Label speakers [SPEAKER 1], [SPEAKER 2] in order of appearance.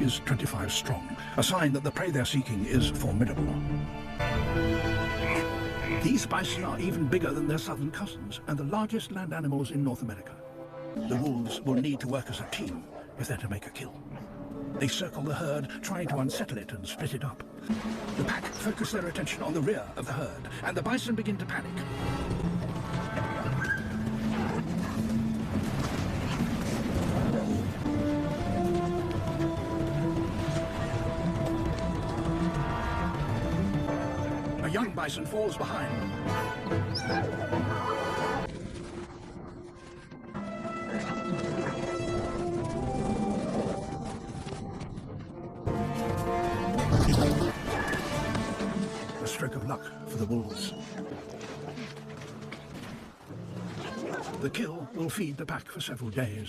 [SPEAKER 1] is 25 strong, a sign that the prey they're seeking is formidable. These bison are even bigger than their southern cousins and the largest land animals in North America. The wolves will need to work as a team if they're to make a kill. They circle the herd, trying to unsettle it and split it up. The pack focus their attention on the rear of the herd, and the bison begin to panic. A young bison falls behind. A stroke of luck for the wolves. The kill will feed the pack for several days.